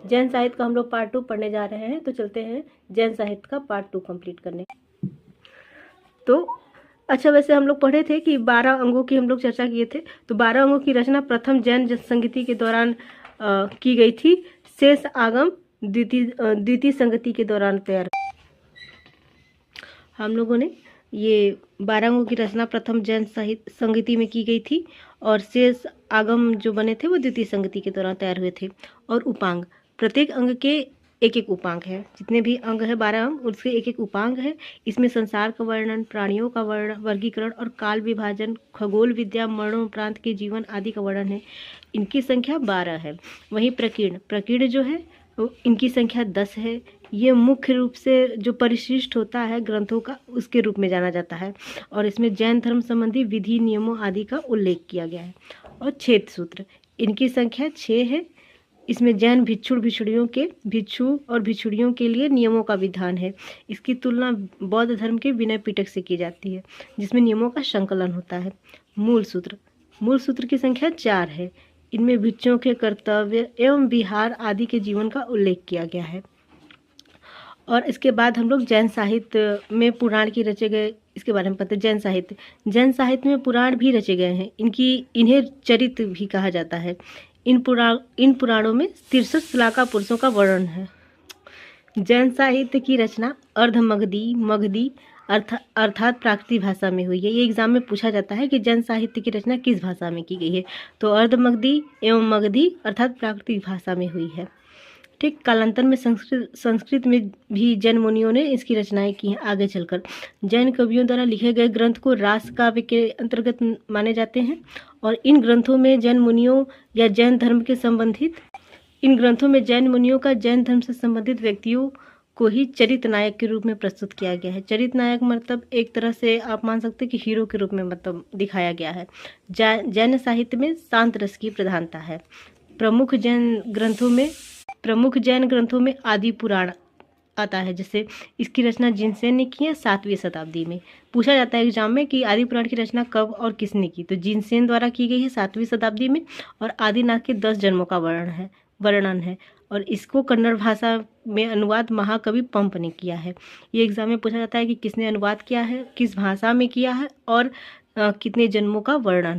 जैन साहित्य का हम लोग पार्ट 2 पढ़ने जा रहे हैं, तो चलते हैं जैन साहित्य का पार्ट 2 कंप्लीट करने। तो अच्छा, वैसे हम लोग पढ़े थे कि 12 अंगों की हम लोग चर्चा किए थे। तो 12 अंगों की रचना प्रथम जैन संगति के दौरान की गई थी। शेष आगम द्वितीय संगति के दौरान तैयार। हम लोगों ने ये 12 अंगों की रचना प्रथम जैन साहित्य संगति में की गई थी और शेष आगम जो बने थे वो द्वितीय संगति के दौरान तैयार हुए थे। और उपांग, प्रत्येक अंग के एक एक उपांग है। जितने भी अंग है 12 अंग, उसके एक एक उपांग है। इसमें संसार का वर्णन, प्राणियों का वर्गीकरण और काल विभाजन, खगोल विद्या, मरणोपरांत के जीवन आदि का वर्णन है। इनकी संख्या 12 है। वहीं प्रकीर्ण जो है इनकी संख्या 10 है। ये मुख्य रूप से जो परिशिष्ट होता है ग्रंथों का, उसके रूप में जाना जाता है और इसमें जैन धर्म संबंधी विधि नियमों आदि का उल्लेख किया गया है। और छेद सूत्र, इनकी संख्या 6 है। इसमें जैन भिक्षु और भिक्षुणियों के लिए नियमों का विधान है। इसकी तुलना बौद्ध धर्म के विनय पिटक से की जाती है, जिसमें नियमों का संकलन होता है। मूल सूत्र की संख्या 4 है। इनमें भिक्षुओं के कर्तव्य एवं विहार आदि के जीवन का उल्लेख किया गया है। और इसके बाद हम लोग जैन साहित्य में पुराण की रचे गए, इसके बारे में पता है। जैन साहित्य में पुराण भी रचे गए हैं। इन्हें चरित्र भी कहा जाता है। इन पुराणों में 63 श्लाघा पुरुषों का वर्णन है। जैन साहित्य की रचना मगधी अर्थात प्राकृतिक भाषा में हुई है। ये एग्जाम में पूछा जाता है कि जैन साहित्य की रचना किस भाषा में की गई है, तो अर्धमगधी एवं मगधी अर्थात प्राकृतिक भाषा में हुई है। ठीक, कालांतर में संस्कृत में भी जैन मुनियों ने इसकी रचनाएं की हैं। आगे चलकर जैन कवियों द्वारा लिखे गए ग्रंथ को रास काव्य के अंतर्गत माने जाते हैं और इन ग्रंथों में जैन मुनियों या जैन धर्म के संबंधित जैन धर्म से संबंधित व्यक्तियों को ही चरित्र नायक के रूप में प्रस्तुत किया गया है। चरित्र नायक मतलब एक तरह से आप मान सकते हैं कि हीरो के रूप में मतलब दिखाया गया है। जैन साहित्य में शांत रस की प्रधानता है। प्रमुख जैन ग्रंथों में आदि पुराण आता है। जैसे इसकी रचना जिनसेन ने की है 7वीं शताब्दी में। पूछा जाता है एग्जाम में कि आदि पुराण की रचना कब और किसने की, तो जिनसेन द्वारा की गई है 7वीं शताब्दी में और आदिनाथ के 10 जन्मों का वर्णन है और इसको कन्नड़ भाषा में अनुवाद महाकवि पंप ने किया है। ये एग्जाम में पूछा जाता है कि किसने अनुवाद किया है, किस भाषा में किया है और कितने जन्मों का वर्णन है।